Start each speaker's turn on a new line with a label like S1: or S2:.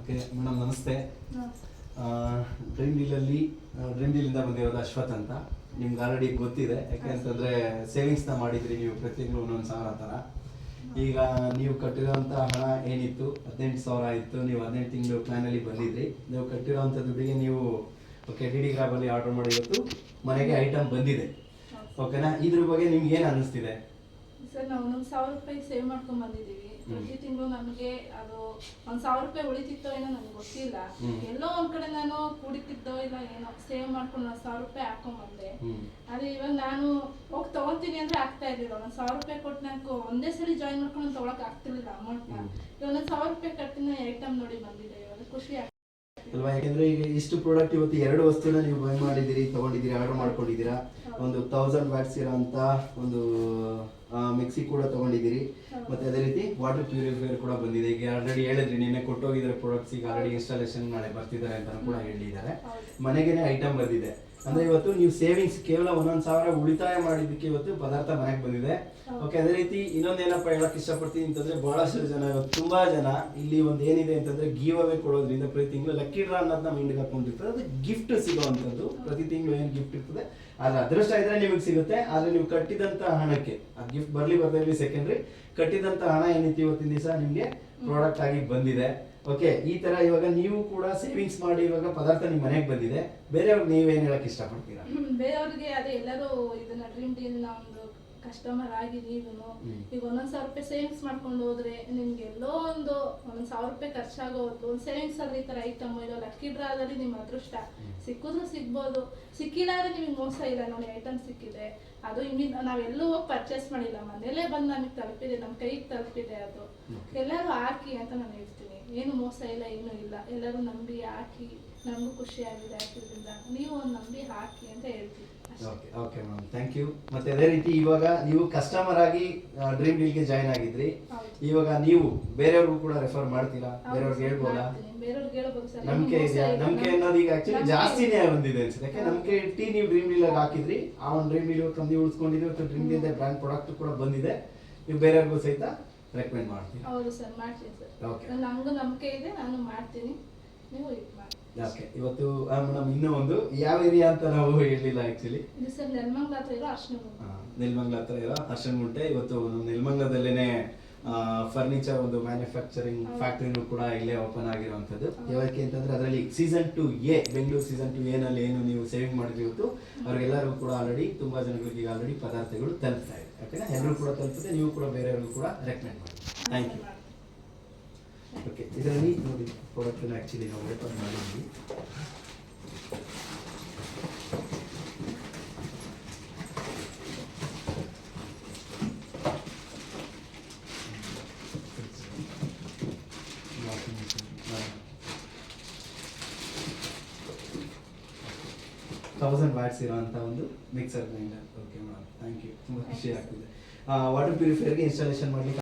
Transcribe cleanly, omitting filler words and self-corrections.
S1: Okay madam ನಮಸ್ತೆ. Dream ಡೀಲಿಂದ ಬಂದಿರೋದು ಅಶ್ವಥ್ ಅಂತ. ನಿಮ್ಗೆ ಆಲ್ರೆಡಿ ಗೊತ್ತಿದೆ, ಯಾಕೆಂತಂದರೆ ಸೇವಿಂಗ್ಸ್ನ ಮಾಡಿದ್ರಿ ನೀವು ಪ್ರತಿ ತಿಂಗಳು 1,000 ಥರ. ಈಗ ನೀವು ಕಟ್ಟಿರೋಂಥ ಹಣ ಏನಿತ್ತು 18,000 ಇತ್ತು. ನೀವು 18 ತಿಂಗಳು ಪ್ಲ್ಯಾನಲ್ಲಿ ಬಂದಿದ್ರಿ. ನೀವು ಕಟ್ಟಿರೋಂಥ ದುಡ್ಡಿಗೆ ನೀವು ಓಕೆ ಡಿ ಗ್ರಾಬಲ್ಲಿ ಆರ್ಡರ್ ಮಾಡಿ ಇವತ್ತು ಮನೆಗೆ ಐಟಮ್ ಬಂದಿದೆ. ಓಕೆನಾ? ಇದ್ರ ಬಗ್ಗೆ ನಿಮ್ಗೆ ಏನು ಅನ್ನಿಸ್ತಿದೆ?
S2: ಸರ್, ನಾವು 1,000 ರೂಪಾಯಿ ಸೇವ್ ಮಾಡ್ಕೊಂಡು ಬಂದಿದ್ದೀವಿ. ಪ್ರತಿ ತಿಂಗಳು ನಮಗೆ ಅದು 1,000 ರೂಪಾಯಿ ಉಳಿತಿತ್ತೋ ಏನೋ ನನಗೆ ಗೊತ್ತಿಲ್ಲ. ಎಲ್ಲೋ ಒಂದ್ ಕಡೆ ನಾನು ಕುಡಿತಿದ್ದೋ ಇಲ್ಲ ಏನೋ ಸೇವ್ ಮಾಡ್ಕೊಂಡು 1,000 ರೂಪಾಯಿ ಹಾಕೊಂಡ್ ಬಂದೆ. ಅದೇ ಇವಾಗ ನಾನು ಹೋಗಿ ತಗೊಂತೀನಿ ಅಂದ್ರೆ ಆಗ್ತಾ ಇರ್ಲಿಲ್ಲ. 1,000 ರೂಪಾಯಿ ಕೊಟ್ಟು ನಾನು ಒಂದೇ ಸಲ ಜಾಯಿನ್ ಮಾಡ್ಕೊಂಡು ತಗೊಳಕ್ ಆಗ್ತಿರ್ಲಿಲ್ಲ ಅಮೌಂಟ್ನ. ಇವಾಗ 1,000 ರೂಪಾಯಿ ಕಟ್ಟಿನ ಐಟಮ್ ನೋಡಿ ಬಂದಿದೆ. ಇವಾಗ ಖುಷಿ ಆಗ್ತದೆ
S1: ಅಲ್ವಾ? ಯಾಕೆಂದ್ರೆ ಈಗ ಇಷ್ಟು ಪ್ರಾಡಕ್ಟ್ ಇವತ್ತು 2 ವಸ್ತುನ ನೀವು ಬೈ ಮಾಡಿದಿರಿ, ತಗೊಂಡಿದ್ದೀರಿ, ಆರ್ಡರ್ ಮಾಡ್ಕೊಂಡಿದ್ದೀರಾ. ಒಂದು 1000 ವ್ಯಾಟ್ಸ್ ಇರೋಂಥ ಒಂದು ಮಿಕ್ಸಿ ಕೂಡ ತಗೊಂಡಿದ್ದೀರಿ. ಮತ್ತೆ ಅದೇ ರೀತಿ ವಾಟರ್ ಪ್ಯೂರಿಫೈಯರ್ ಕೂಡ ಬಂದಿದೆ. ಈಗ ಆಲ್ರೆಡಿ ಹೇಳಿದ್ರಿ, ನಿನ್ನೆ ಕೊಟ್ಟೋಗಿದ್ರೆ ಪ್ರಾಡಕ್ಟ್ಸ್ ಈಗ ಆಲ್ರೆಡಿ ಇನ್ಸ್ಟಾಲೇಷನ್ ನಾಳೆ ಬರ್ತಿದ್ದಾರೆ ಅಂತ ಕೂಡ ಹೇಳಿದ್ದಾರೆ. ಮನೆಗೇನೆ ಐಟಮ್ ಬಂದಿದೆ. ಅಂದ್ರೆ ಇವತ್ತು ನೀವು ಸೇವಿಂಗ್ಸ್ ಕೇವಲ 1,000 ಉಳಿತಾಯ ಮಾಡಿದ್ದಕ್ಕೆ ಇವತ್ತು ಪದಾರ್ಥ ಮನೆಗೆ ಬಂದಿದೆ. ಓಕೆ, ಅದೇ ರೀತಿ ಇನ್ನೊಂದೇನಪ್ಪ ಹೇಳಕ್ ಇಷ್ಟಪಡ್ತೀನಿ ಅಂತಂದ್ರೆ, ಬಹಳಷ್ಟು ಜನ ಇವತ್ತು ತುಂಬಾ ಜನ ಇಲ್ಲಿ ಒಂದು ಏನಿದೆ ಅಂತಂದ್ರೆ ಗಿವ್ ಅವೇ ಕೊಡೋದ್ರಿಂದ ಪ್ರತಿ ತಿಂಗಳು ಲಕ್ಕಿ ಡ್ರಾ ಅನ್ನೋದನ್ನ ಮೈಂಡ್ಗೆ ಹಾಕೊಂಡಿರ್ತದೆ. ಅದು ಗಿಫ್ಟ್ ಸಿಗೋವಂಥದ್ದು. ಪ್ರತಿ ತಿಂಗಳು ಏನು ಗಿಫ್ಟ್ ಇರ್ತದೆ, ಆದ್ರೆ ಅದೃಷ್ಟ ಇದ್ರೆ ನಿಮಗೆ ಸಿಗುತ್ತೆ. ಆದ್ರೆ ನೀವು ಕಟ್ಟಿದಂತ ಹಣಕ್ಕೆ ಆ ಗಿಫ್ಟ್ ಬರ್ಲಿ ಸೆಕೆಂಡ್ರಿ, ಕಟ್ಟಿದಂತ ಹಣ ಏನಿತ್ತು ಇವತ್ತಿನ ದಿವಸ ನಿಮ್ಗೆ ಪ್ರಾಡಕ್ಟ್ ಆಗಿ ಬಂದಿದೆ. ಓಕೆ, ಈ ತರ ಇವಾಗ ನೀವು ಕೂಡ ಸೇವಿಂಗ್ಸ್ ಮಾಡಿ ಇವಾಗ ಪದಾರ್ಥ ನಿಮ್ ಮನೆಗೆ ಬಂದಿದೆ. ಬೇರೆಯವ್ರಿಗೆ ನೀವೇನ್ ಹೇಳಕ್ ಇಷ್ಟಪಡ್ತೀರಾ?
S2: ಬೇರೆಯವ್ರಿಗೆ ಅದೇ ಎಲ್ಲರೂ ಇದನ್ನ ಡ್ರೀಮ್ ಡೀಲ್ ನ ಒಂದು ಕಸ್ಟಮರ್ ಆಗಿ ನೀವು ಈಗ 1,000 ರೂಪಾಯಿ ಸೇವಿಂಗ್ಸ್ ಮಾಡ್ಕೊಂಡು ಹೋದ್ರೆ ನಿಮ್ಗೆ ಎಲ್ಲೋ ಒಂದು 1,000 ರೂಪಾಯಿ ಖರ್ಚಾಗೋದು. ಒಂದು ಸೇವಿಂಗ್ಸ್ ಆದ್ರೆ ಈ ತರ ಐಟಮ್ ಇಲ್ಲ ಲಕ್ಕಿ ಡ್ರಾದಲ್ಲಿ ನಿಮ್ ಅದೃಷ್ಟ ಸಿಕ್ಕಿದ್ರು ಸಿಗ್ಬೋದು, ಸಿಕ್ಕಿಲ್ಲ ಅಂದ್ರೆ ನಿಮ್ಗೆ ಮೋಸ ಇಲ್ಲ. ನೋಡಿ ಐಟಮ್ ಸಿಕ್ಕಿದೆ, ಅದು ನಾವೆಲ್ಲೂ ಹೋಗಿ ಪರ್ಚೇಸ್ ಮಾಡಿಲ್ಲ, ಮನೇಲೆ ಬಂದು ನಮಗೆ ತಲುಪಿದೆ, ನಮ್ಮ ಕೈಗೆ ತಲುಪಿದೆ. ಅದು ಎಲ್ಲರೂ ಹಾಕಿ ಅಂತ ನಾನು ಹೇಳ್ತೀನಿ. ಏನು ಮೋಸ ಇಲ್ಲ, ಏನೂ ಇಲ್ಲ. ಎಲ್ಲರೂ ನಂಬಿ ಹಾಕಿ, ನಮಗೂ ಖುಷಿ ಆಗಿದೆ ಹಾಕಿದ್ರಿಂದ. ನೀವು ಒಂದು ನಂಬಿ ಹಾಕಿ ಅಂತ ಹೇಳ್ತೀನಿ.
S1: Okay madam, thank you. ಮತ್ತೆ ಅದೇ ರೀತಿ ಇವಾಗ ನೀವು ಕಸ್ಟಮರ್ ಆಗಿ ಡ್ರೀಮ್ ಡೀಲ್ಗೆ ಜಾಯ್ನ್ ಆಗಿದ್ರಿ. ಇವಾಗ ನೀವು ಬೇರೆಯವ್ರಿಗೂ ಕೂಡ ರೆಫರ್ ಮಾಡ್ತೀರಾ? ಬೇರೆಯವ್ರಿಗೆ ಹೇಳ್ಬೋದಾ? ನಂಬಿಕೆ ಇದೆಯಾ? ನಂಬಿಕೆ ಅನ್ನೋದು ಈಗ ಆಕ್ಚುಲಿ ಜಾಸ್ತಿನೇ ಬಂದಿದೆ ಅನ್ಸುತ್ತೆ. ಯಾಕೆ ನಂಬಿಕೆ ಇಟ್ಟು ನೀವು ಡ್ರೀಮ್ ಡೀಲ್ ಹಾಕಿದ್ರಿ, ಆ ಒಂದು ಡ್ರೀಮ್ ಡೀಲ್ ಕಂದಿ ಉಳಿಸ್ಕೊಂಡಿದ್ರಿ. ಮತ್ತು ಡ್ರೀಮ್ ಡೀಲ್ ಬ್ರ್ಯಾಂಡ್ ಪ್ರಾಡಕ್ಟ್ ಕೂಡ ಬಂದಿದೆ. ನೀವು ಬೇರೆಯವ್ರಿಗೂ ಸಹಿತ ರೆಕಮೆಂಡ್ ಮಾಡ್ತೀನಿ.
S2: ಹೌದು ಸರ್, ಮಾಡ್ತೀನಿ ಸರ್. ಓಕೆ, ನನಗೂ ನಂಬಿಕೆ ಇದೆ, ನಾನು ಮಾಡ್ತೀನಿ, ನೀವು ಇದು ಮಾಡಿ.
S1: ಓಕೆ, ಇವತ್ತು ಮೇಡಮ್ ಇನ್ನೂ ಒಂದು ಯಾವ ಏರಿಯಾ ಅಂತ ನಾವು ಹೇಳಿಲ್ಲ ಆಕ್ಚುಲಿ.
S2: ಇದು ಸರ್ ನೆಲಮಂಗಲ ಹತ್ರ ಇರೋ ಅರ್ಶನಗುಂಟೆ.
S1: ನೆಲಮಂಗಲ ಹತ್ರ ಇರೋ ಅರ್ಶನಗುಂಟೆ. ಇವತ್ತು ನೆಲಮಂಗಲದಲ್ಲೇನೆ ಫರ್ನಿಚರ್ ಒಂದು ಮ್ಯಾನುಫ್ಯಾಕ್ಚರಿಂಗ್ ಫ್ಯಾಕ್ಟರಿನೂ ಕೂಡ ಇಲ್ಲೇ ಓಪನ್ ಆಗಿರುವಂಥದ್ದು. ಯಾಕೆ ಅಂತಂದ್ರೆ ಅದರಲ್ಲಿ season 2A, Bengaluru season 2A ನಲ್ಲಿ ಏನು ನೀವು ಸೇವಿಂಗ್ ಮಾಡಿದ್ರಿ ಇವತ್ತು ಅವ್ರಿಗೆಲ್ಲರಿಗೂ ಕೂಡ ಆಲ್ರೆಡಿ ತುಂಬಾ ಜನಗಳಿಗೆ ಆಲ್ರೆಡಿ ಪದಾರ್ಥಗಳು ತಲುಪ್ತಾ ಇದೆ. ಓಕೆನಾ? ಎಲ್ಲರೂ ಕೂಡ ತಲುಪುತ್ತೆ. ನೀವು ಕೂಡ ಬೇರೆಯವ್ರಿಗೂ ಕೂಡ ರೆಕಮೆಂಡ್ ಮಾಡಿ. Thank you. ಓಕೆ, ಇದರಲ್ಲಿ ನೋಡಿ ಪ್ರಾಡಕ್ಟನ್ನು ಆ್ಯಕ್ಚುಲಿ ನಾವು ಓಪನ್ ಮಾಡಿದ್ವಿ. $1000 ವ್ಯಾಟ್ಸ್ ಇರೋಂಥ ಒಂದು mixer grinder. Okay madam, thank you. ತುಂಬ ಖುಷಿ ಆಗ್ತಿದೆ. ವಾಟರ್ ಪ್ಯೂರಿಫೈಯರ್ಗೆ ಇನ್ಸ್ಟಾಲೇಷನ್ ಮಾಡಲಿಕ್ಕೆ